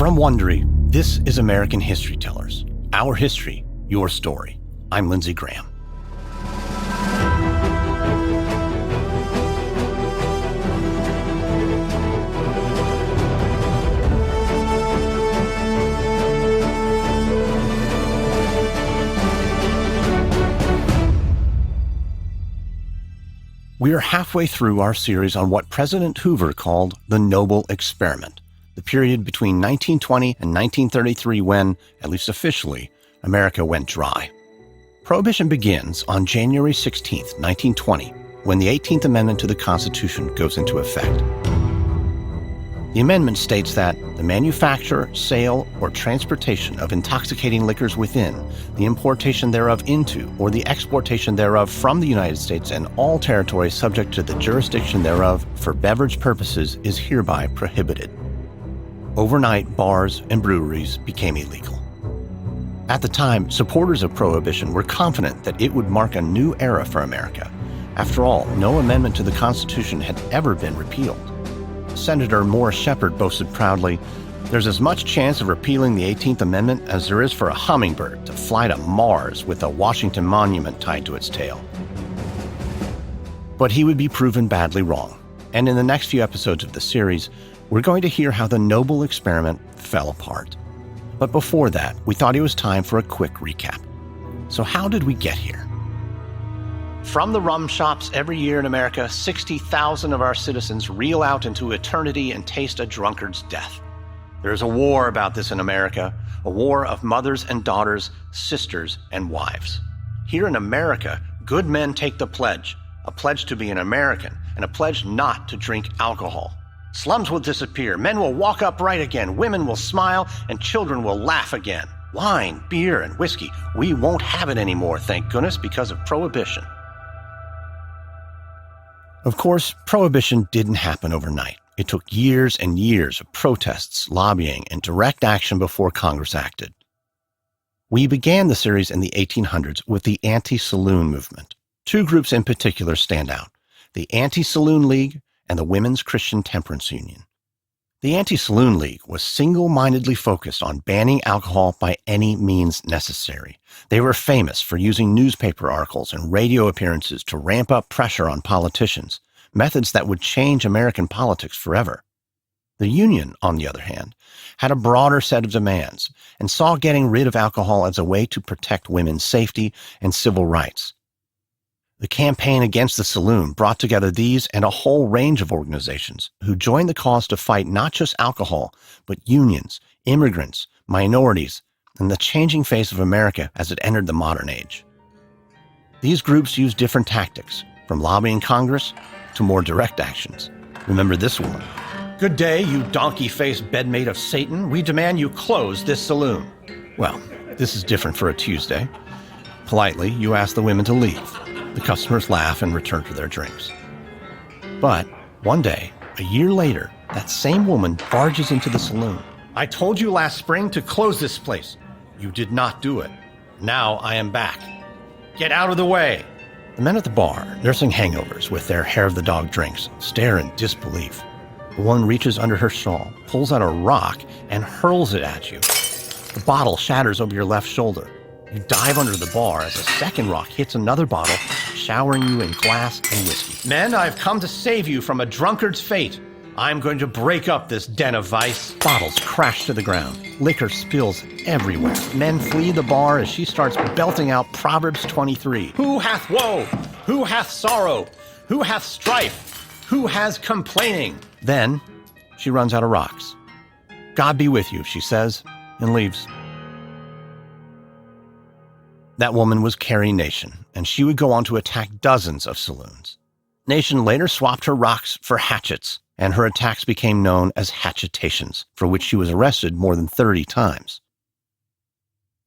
From Wondery, this is American History Tellers. Our history, your story. I'm Lindsey Graham. We are halfway through our series on what President Hoover called the Noble Experiment, the period between 1920 and 1933 when, at least officially, America went dry. Prohibition begins on January 16, 1920, when the 18th Amendment to the Constitution goes into effect. The amendment states that the manufacture, sale, or transportation of intoxicating liquors within, the importation thereof into, or the exportation thereof from the United States and all territories subject to the jurisdiction thereof for beverage purposes is hereby prohibited. Overnight, bars and breweries became illegal. At the time, supporters of Prohibition were confident that it would mark a new era for America. After all, no amendment to the Constitution had ever been repealed. Senator Morris Shepherd boasted proudly, "There's as much chance of repealing the 18th Amendment as there is for a hummingbird to fly to Mars with a Washington Monument tied to its tail." But he would be proven badly wrong. And in the next few episodes of the series, we're going to hear how the Noble Experiment fell apart. But before that, we thought it was time for a quick recap. So how did we get here? From the rum shops every year in America, 60,000 of our citizens reel out into eternity and taste a drunkard's death. There's a war about this in America, a war of mothers and daughters, sisters and wives. Here in America, good men take the pledge, a pledge to be an American, and a pledge not to drink alcohol. Slums will disappear, men will walk upright again, women will smile, and children will laugh again. Wine, beer, and whiskey, we won't have it anymore, thank goodness, because of Prohibition. Of course, Prohibition didn't happen overnight. It took years and years of protests, lobbying, and direct action before Congress acted. We began the series in the 1800s with the Anti-Saloon movement. Two groups in particular stand out, the Anti-Saloon League and the Women's Christian Temperance Union. The Anti-Saloon League was single-mindedly focused on banning alcohol by any means necessary. They were famous for using newspaper articles and radio appearances to ramp up pressure on politicians, methods that would change American politics forever. The Union, on the other hand, had a broader set of demands and saw getting rid of alcohol as a way to protect women's safety and civil rights. The campaign against the saloon brought together these and a whole range of organizations who joined the cause to fight not just alcohol, but unions, immigrants, minorities, and the changing face of America as it entered the modern age. These groups used different tactics, from lobbying Congress to more direct actions. Remember this one. "Good day, you donkey-faced bedmate of Satan. We demand you close this saloon." Well, this is different for a Tuesday. Politely, you ask the women to leave. The customers laugh and return to their drinks. But one day, a year later, that same woman barges into the saloon. "I told you last spring to close this place. You did not do it. Now I am back. Get out of the way." The men at the bar, nursing hangovers with their hair of the dog drinks, stare in disbelief. The woman reaches under her shawl, pulls out a rock, and hurls it at you. The bottle shatters over your left shoulder. You dive under the bar as a second rock hits another bottle, showering you in glass and whiskey. "Men, I've come to save you from a drunkard's fate. I'm going to break up this den of vice." Bottles crash to the ground. Liquor spills everywhere. Men flee the bar as she starts belting out Proverbs 23. "Who hath woe? Who hath sorrow? Who hath strife? Who has complaining?" Then she runs out of rocks. "God be with you," she says, and leaves. That woman was Carrie Nation, and she would go on to attack dozens of saloons. Nation later swapped her rocks for hatchets, and her attacks became known as hatchetations, for which she was arrested more than 30 times.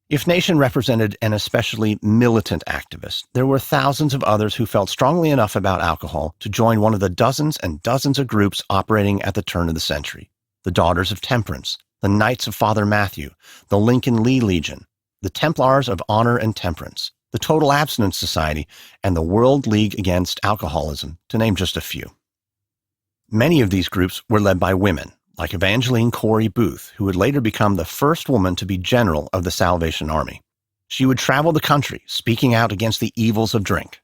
If Nation represented an especially militant activist, there were thousands of others who felt strongly enough about alcohol to join one of the dozens and dozens of groups operating at the turn of the century: the Daughters of Temperance, the Knights of Father Matthew, the Lincoln Lee Legion, the Templars of Honor and Temperance, the Total Abstinence Society, and the World League Against Alcoholism, to name just a few. Many of these groups were led by women, like Evangeline Corey Booth, who would later become the first woman to be general of the Salvation Army. She would travel the country, speaking out against the evils of drink.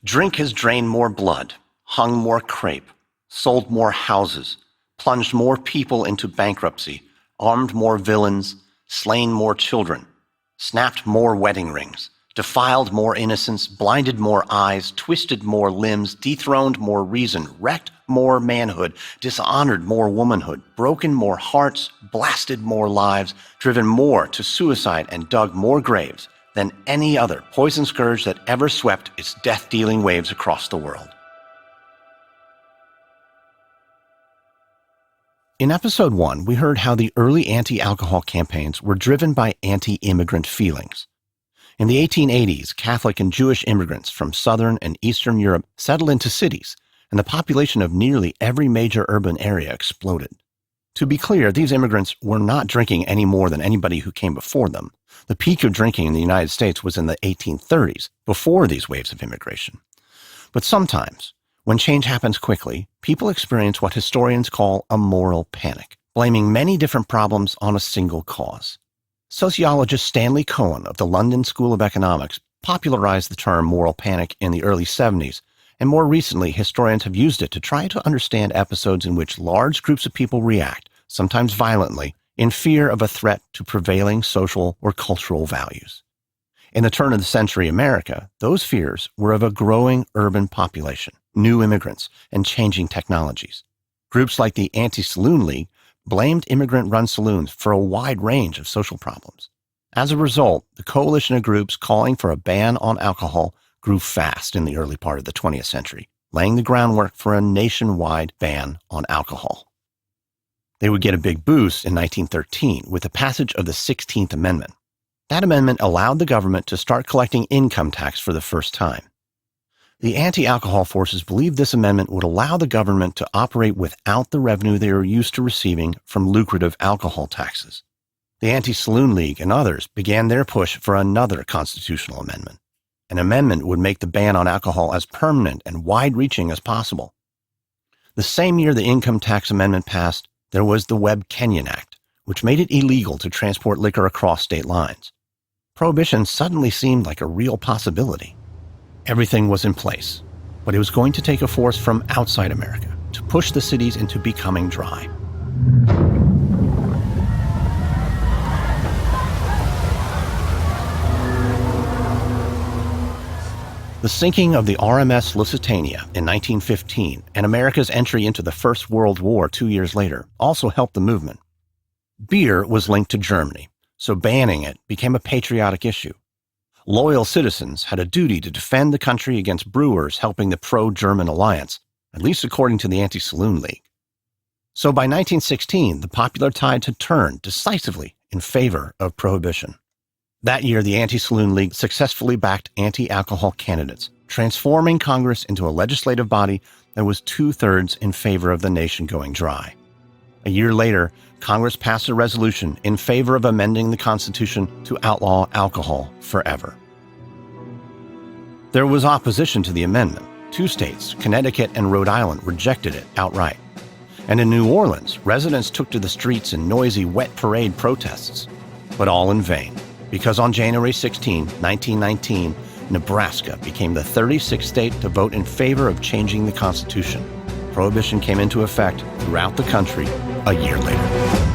Drink has drained more blood, hung more crepe, sold more houses, plunged more people into bankruptcy, armed more villains, slain more children, snapped more wedding rings, defiled more innocents, blinded more eyes, twisted more limbs, dethroned more reason, wrecked more manhood, dishonored more womanhood, broken more hearts, blasted more lives, driven more to suicide, and dug more graves than any other poison scourge that ever swept its death-dealing waves across the world. In episode 1, we heard how the early anti-alcohol campaigns were driven by anti-immigrant feelings. In the 1880s, Catholic and Jewish immigrants from Southern and Eastern Europe settled into cities, and the population of nearly every major urban area exploded. To be clear, these immigrants were not drinking any more than anybody who came before them. The peak of drinking in the United States was in the 1830s, before these waves of immigration. But sometimes, when change happens quickly, people experience what historians call a moral panic, blaming many different problems on a single cause. Sociologist Stanley Cohen of the London School of Economics popularized the term moral panic in the early 70s, and more recently, historians have used it to try to understand episodes in which large groups of people react, sometimes violently, in fear of a threat to prevailing social or cultural values. In the turn of the century America, those fears were of a growing urban population, new immigrants, and changing technologies. Groups like the Anti-Saloon League blamed immigrant-run saloons for a wide range of social problems. As a result, the coalition of groups calling for a ban on alcohol grew fast in the early part of the 20th century, laying the groundwork for a nationwide ban on alcohol. They would get a big boost in 1913 with the passage of the 16th Amendment. That amendment allowed the government to start collecting income tax for the first time. The anti-alcohol forces believed this amendment would allow the government to operate without the revenue they were used to receiving from lucrative alcohol taxes. The Anti-Saloon League and others began their push for another constitutional amendment. An amendment would make the ban on alcohol as permanent and wide-reaching as possible. The same year the income tax amendment passed, there was the Webb-Kenyon Act, which made it illegal to transport liquor across state lines. Prohibition suddenly seemed like a real possibility. Everything was in place, but it was going to take a force from outside America to push the cities into becoming dry. The sinking of the RMS Lusitania in 1915 and America's entry into the First World War 2 years later also helped the movement. Beer was linked to Germany, so banning it became a patriotic issue. Loyal citizens had a duty to defend the country against brewers helping the pro-German alliance, at least according to the Anti-Saloon League. So by 1916, the popular tide had turned decisively in favor of prohibition. That year, the Anti-Saloon League successfully backed anti-alcohol candidates, transforming Congress into a legislative body that was 2/3 in favor of the nation going dry. A year later, Congress passed a resolution in favor of amending the Constitution to outlaw alcohol forever. There was opposition to the amendment. 2 states, Connecticut and Rhode Island, rejected it outright. And in New Orleans, residents took to the streets in noisy wet parade protests. But all in vain, because on January 16, 1919, Nebraska became the 36th state to vote in favor of changing the Constitution. Prohibition came into effect throughout the country a year later.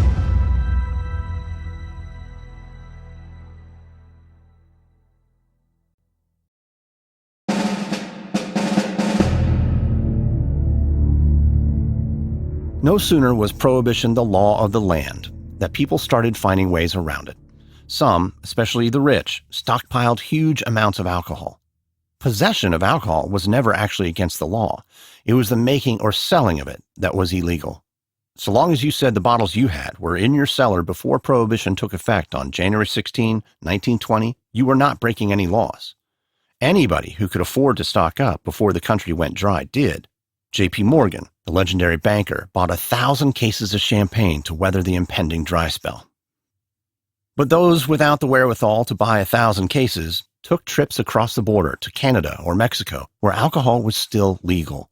No sooner was prohibition the law of the land that people started finding ways around it. Some, especially the rich, stockpiled huge amounts of alcohol. Possession of alcohol was never actually against the law. It was the making or selling of it that was illegal. So long as you said the bottles you had were in your cellar before Prohibition took effect on January 16, 1920, you were not breaking any laws. Anybody who could afford to stock up before the country went dry did. J.P. Morgan, the legendary banker, bought 1,000 cases of champagne to weather the impending dry spell. But those without the wherewithal to buy 1,000 cases took trips across the border to Canada or Mexico, where alcohol was still legal.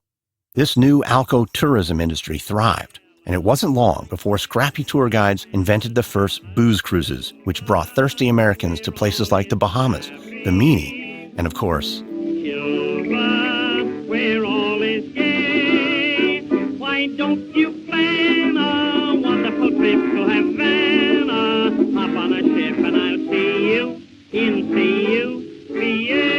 This new alco-tourism industry thrived, And it wasn't long before scrappy tour guides invented the first booze cruises, which brought thirsty Americans to places like the Bahamas, Bimini, and of course, Cuba, where all is gay. Why don't you plan a wonderful trip to Havana? Hop on a ship and I'll see you in C-U-B-A.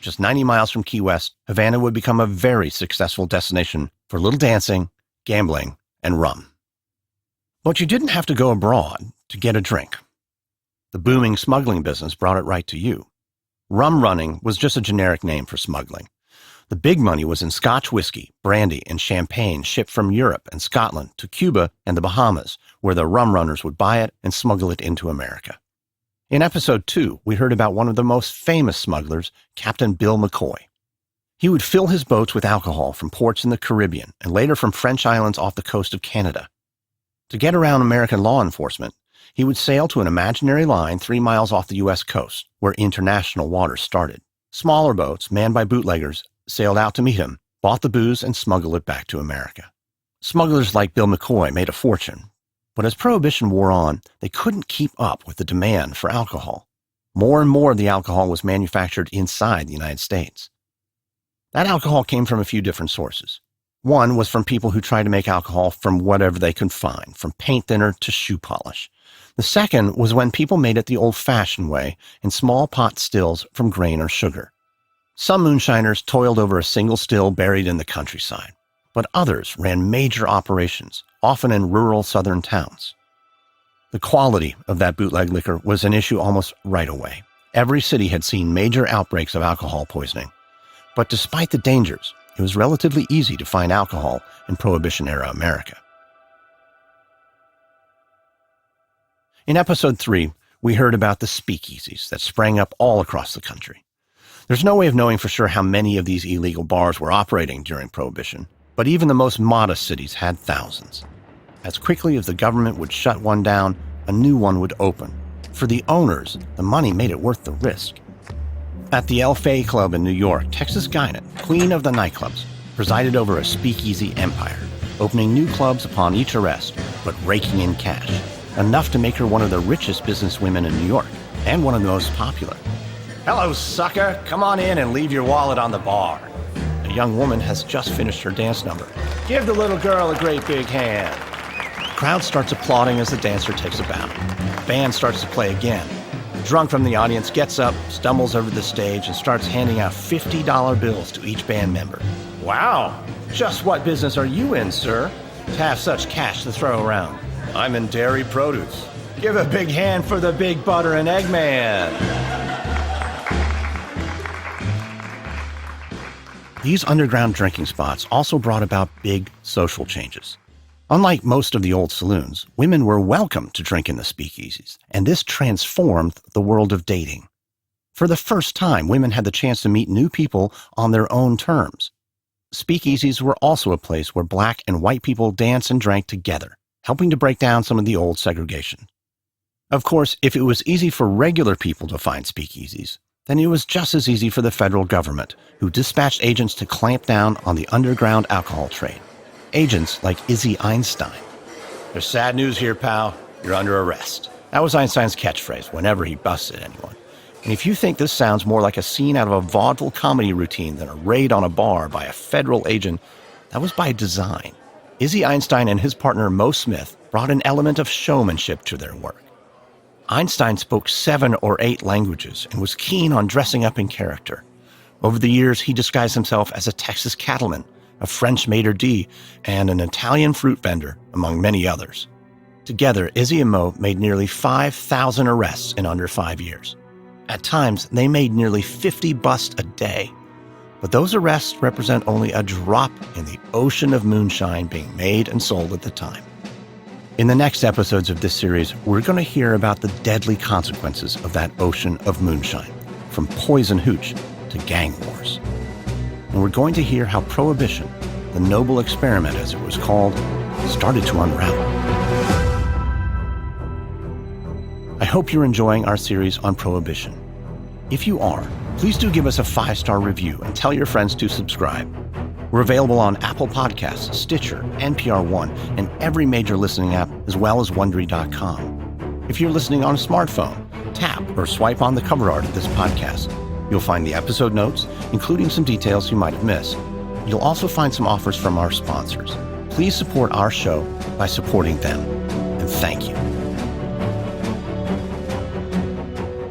just 90 miles from Key West, Havana would become a very successful destination for little dancing, gambling, and rum. But you didn't have to go abroad to get a drink. The booming smuggling business brought it right to you. Rum running was just a generic name for smuggling. The big money was in Scotch whiskey, brandy, and champagne shipped from Europe and Scotland to Cuba and the Bahamas, where the rum runners would buy it and smuggle it into America. In episode 2, we heard about one of the most famous smugglers, Captain Bill Mccoy. He would fill his boats with alcohol from ports in the Caribbean and later from French islands off the coast of Canada. To get around American law enforcement, he would sail to an imaginary line 3 miles off the U.S. coast, where international waters started. Smaller boats, manned by bootleggers, sailed out to meet him, bought the booze, and smuggled it back to America. Smugglers like Bill Mccoy made a fortune, but as Prohibition wore on, they couldn't keep up with the demand for alcohol. More and more of the alcohol was manufactured inside the United States. That alcohol came from a few different sources. One was from people who tried to make alcohol from whatever they could find, from paint thinner to shoe polish. The second was when people made it the old-fashioned way, in small pot stills from grain or sugar. Some moonshiners toiled over a single still buried in the countryside, but others ran major operations, often in rural southern towns. The quality of that bootleg liquor was an issue almost right away. Every city had seen major outbreaks of alcohol poisoning. But despite the dangers, it was relatively easy to find alcohol in Prohibition-era America. In episode 3, we heard about the speakeasies that sprang up all across the country. There's no way of knowing for sure how many of these illegal bars were operating during Prohibition, but even the most modest cities had thousands. As quickly as the government would shut one down, a new one would open. For the owners, the money made it worth the risk. At the El Fay Club in New York, Texas Guinness, queen of the nightclubs, presided over a speakeasy empire, opening new clubs upon each arrest, but raking in cash, enough to make her one of the richest businesswomen in New York, and one of the most popular. "Hello, sucker. Come on in and leave your wallet on the bar." A young woman has just finished her dance number. "Give the little girl a great big hand." The crowd starts applauding as the dancer takes a bow. The band starts to play again. The drunk from the audience gets up, stumbles over the stage, and starts handing out $50 bills to each band member. "Wow. Just what business are you in, sir, to have such cash to throw around?" "I'm in dairy produce." "Give a big hand for the big butter and egg man." These underground drinking spots also brought about big social changes. Unlike most of the old saloons, women were welcome to drink in the speakeasies, and this transformed the world of dating. For the first time, women had the chance to meet new people on their own terms. Speakeasies were also a place where black and white people danced and drank together, helping to break down some of the old segregation. Of course, if it was easy for regular people to find speakeasies, then it was just as easy for the federal government, who dispatched agents to clamp down on the underground alcohol trade. Agents like Izzy Einstein. "There's sad news here, pal. You're under arrest." That was Einstein's catchphrase whenever he busted anyone. And if you think this sounds more like a scene out of a vaudeville comedy routine than a raid on a bar by a federal agent, that was by design. Izzy Einstein and his partner Mo Smith brought an element of showmanship to their work. Einstein spoke 7 or 8 languages and was keen on dressing up in character. Over the years, he disguised himself as a Texas cattleman, a French maitre d', and an Italian fruit vendor, among many others. Together, Izzy and Mo made nearly 5,000 arrests in under 5 years. At times, they made nearly 50 busts a day. But those arrests represent only a drop in the ocean of moonshine being made and sold at the time. In the next episodes of this series, we're going to hear about the deadly consequences of that ocean of moonshine, from poison hooch to gang wars. And we're going to hear how Prohibition, the noble experiment as it was called, started to unravel. I hope you're enjoying our series on Prohibition. If you are, please do give us a 5-star review and tell your friends to subscribe. We're available on Apple Podcasts, Stitcher, NPR One, and every major listening app, as well as Wondery.com. If you're listening on a smartphone, tap or swipe on the cover art of this podcast. You'll find the episode notes, including some details you might have missed. You'll also find some offers from our sponsors. Please support our show by supporting them. And thank you.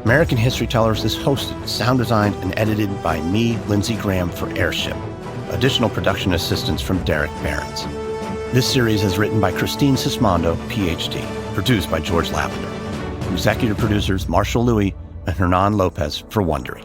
American History Tellers is hosted, sound designed, and edited by me, Lindsey Graham, for Airship. Additional production assistance from Derek Behrens. This series is written by Christine Sismondo, Ph.D., produced by George Lavender. Executive producers Marshall Louis and Hernan Lopez for Wondery.